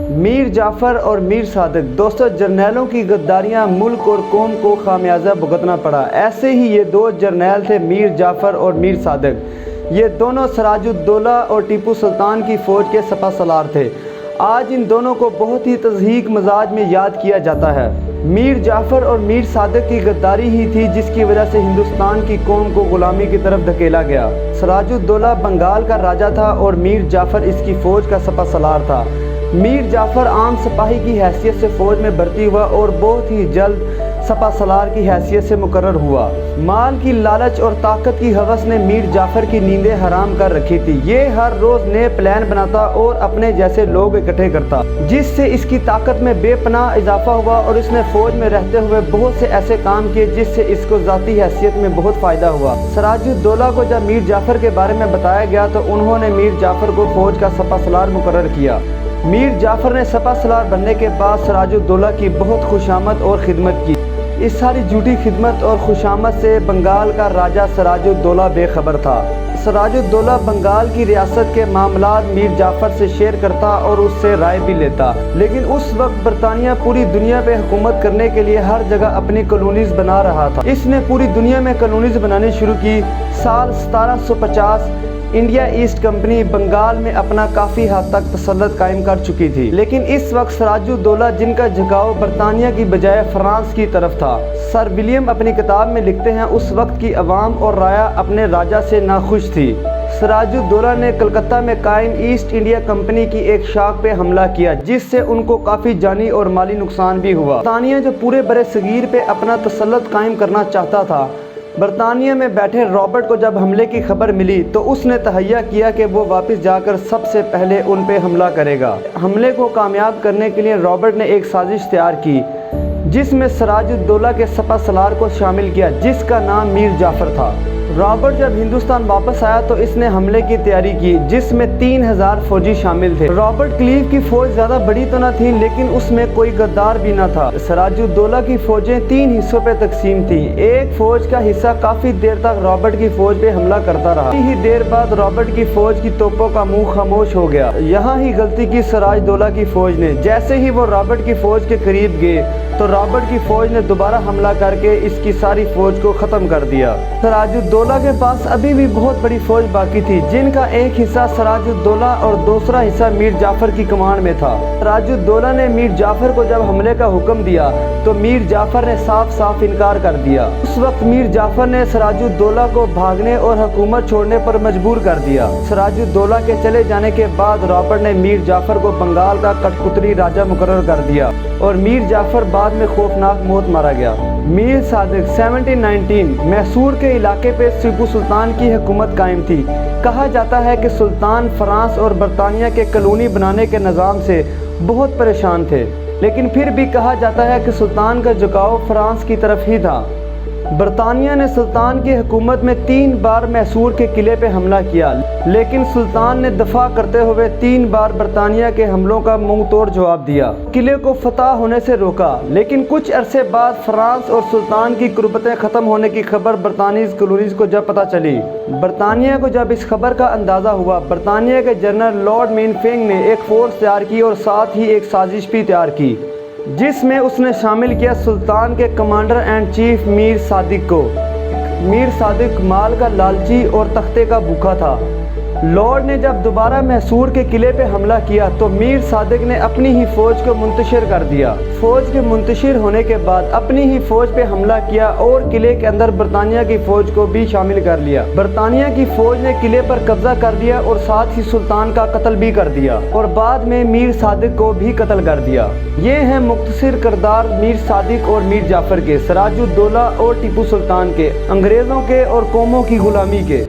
میر جعفر اور میر صادق دوستوں، جرنیلوں کی غداریاں ملک اور قوم کو خمیازہ بھگتنا پڑا۔ ایسے ہی یہ دو جرنیل تھے، میر جعفر اور میر صادق۔ یہ دونوں سراج الدولہ اور ٹیپو سلطان کی فوج کے سپہ سالار تھے۔ آج ان دونوں کو بہت ہی تضحیک مزاج میں یاد کیا جاتا ہے۔ میر جعفر اور میر صادق کی غداری ہی تھی جس کی وجہ سے ہندوستان کی قوم کو غلامی کی طرف دھکیلا گیا۔ سراج الدولہ بنگال کا راجہ تھا اور میر جعفر اس کی فوج کا سپہ سالار تھا۔ میر جعفر عام سپاہی کی حیثیت سے فوج میں بھرتی ہوا اور بہت ہی جلد سپہ سالار کی حیثیت سے مقرر ہوا۔ مال کی لالچ اور طاقت کی ہوس نے میر جعفر کی نیندیں حرام کر رکھی تھی۔ یہ ہر روز نئے پلان بناتا اور اپنے جیسے لوگ اکٹھے کرتا، جس سے اس کی طاقت میں بے پناہ اضافہ ہوا اور اس نے فوج میں رہتے ہوئے بہت سے ایسے کام کیے جس سے اس کو ذاتی حیثیت میں بہت فائدہ ہوا۔ سراج الدولہ کو جب میر جعفر کے بارے میں بتایا گیا تو انہوں نے میر جعفر کو فوج کا سپہ سالار مقرر کیا۔ میر جعفر نے سپہ سالار بننے کے بعد سراج الدولہ کی بہت خوشامد اور خدمت کی۔ اس ساری جھوٹی خدمت اور خوشامد سے بنگال کا راجہ سراج الدولہ بے خبر تھا۔ سراج الدولہ بنگال کی ریاست کے معاملات میر جعفر سے شیئر کرتا اور اس سے رائے بھی لیتا، لیکن اس وقت برطانیہ پوری دنیا پہ حکومت کرنے کے لیے ہر جگہ اپنی کالونیز بنا رہا تھا۔ اس نے پوری دنیا میں کالونیز بنانی شروع کی۔ سال 1750 انڈیا ایسٹ کمپنی بنگال میں اپنا کافی حد تک تسلط قائم کر چکی تھی، لیکن اس وقت سراج الدولہ جن کا جھکاؤ برطانیہ کی بجائے فرانس کی طرف تھا۔ سر ولیم اپنی کتاب میں لکھتے ہیں، اس وقت کی عوام اور رعایا اپنے راجہ سے ناخوش تھی۔ سراج الدولہ نے کلکتہ میں قائم ایسٹ انڈیا کمپنی کی ایک شاخ پہ حملہ کیا جس سے ان کو کافی جانی اور مالی نقصان بھی ہوا۔ برطانیہ جو پورے برِ صغیر پہ اپنا تسلط قائم کرنا چاہتا تھا، برطانیہ میں بیٹھے رابرٹ کو جب حملے کی خبر ملی تو اس نے تہیہ کیا کہ وہ واپس جا کر سب سے پہلے ان پہ حملہ کرے گا۔ حملے کو کامیاب کرنے کے لیے رابرٹ نے ایک سازش تیار کی جس میں سراج الدولہ کے سپہ سالار کو شامل کیا جس کا نام میر جعفر تھا۔ رابرٹ جب ہندوستان واپس آیا تو اس نے حملے کی تیاری کی جس میں 3000 فوجی شامل تھے۔ رابرٹ کلیو کی فوج زیادہ بڑی تو نہ تھی لیکن اس میں کوئی غدار بھی نہ تھا۔ سراج الدولہ کی فوجیں 3 حصوں پہ تقسیم تھیں۔ ایک فوج کا حصہ کافی دیر تک رابرٹ کی فوج پہ حملہ کرتا رہا۔ ہی دیر بعد رابرٹ کی فوج کی توپوں کا منہ خاموش ہو گیا۔ یہاں ہی غلطی کی سراج الدولہ کی فوج نے۔ جیسے ہی وہ رابرٹ کی فوج کے قریب گئے تو رابرٹ کی فوج نے دوبارہ حملہ کر کے اس کی ساری فوج کو ختم کر دیا۔ سراج الدولہ کے پاس ابھی بھی بہت بڑی فوج باقی تھی جن کا ایک حصہ سراج الدولہ اور دوسرا حصہ میر جعفر کی کمانڈ میں تھا۔ سراج الدولہ نے میر جعفر کو جب حملے کا حکم دیا تو میر جعفر نے صاف صاف انکار کر دیا۔ اس وقت میر جعفر نے سراج الدولہ کو بھاگنے اور حکومت چھوڑنے پر مجبور کر دیا۔ سراج الدولہ کے چلے جانے کے بعد رابرٹ نے میر جعفر کو بنگال کا کٹپتلی راجہ مقرر کر دیا اور میر جعفر بعد میں خوفناک موت مارا گیا۔ میر صادق 1719 میسور کے علاقے پہ ٹیپو سلطان کی حکومت قائم تھی۔ کہا جاتا ہے کہ سلطان فرانس اور برطانیہ کے کالونی بنانے کے نظام سے بہت پریشان تھے، لیکن پھر بھی کہا جاتا ہے کہ سلطان کا جھکاؤ فرانس کی طرف ہی تھا۔ برطانیہ نے سلطان کی حکومت میں 3 بار میسور کے قلعے پہ حملہ کیا، لیکن سلطان نے دفاع کرتے ہوئے 3 بار برطانیہ کے حملوں کا منہ توڑ جواب دیا۔ قلعے کو فتح ہونے سے روکا، لیکن کچھ عرصے بعد فرانس اور سلطان کی قربتیں ختم ہونے کی خبر برطانوی کالونیز کو جب پتہ چلی، برطانیہ کو جب اس خبر کا اندازہ ہوا، برطانیہ کے جنرل لارڈ مینفینگ نے ایک فورس تیار کی اور ساتھ ہی ایک سازش بھی تیار کی جس میں اس نے شامل کیا سلطان کے کمانڈر اینڈ چیف میر صادق کو۔ میر صادق مال کا لالچی اور تختے کا بھوکا تھا۔ لارڈ نے جب دوبارہ میسور کے قلعے پہ حملہ کیا تو میر صادق نے اپنی ہی فوج کو منتشر کر دیا۔ فوج کے منتشر ہونے کے بعد اپنی ہی فوج پہ حملہ کیا اور قلعے کے اندر برطانیہ کی فوج کو بھی شامل کر لیا۔ برطانیہ کی فوج نے قلعے پر قبضہ کر لیا اور ساتھ ہی سلطان کا قتل بھی کر دیا اور بعد میں میر صادق کو بھی قتل کر دیا۔ یہ ہیں مختصر کردار میر صادق اور میر جعفر کے، سراج الدولہ اور ٹیپو سلطان کے، انگریزوں کے اور قوموں کی غلامی کے۔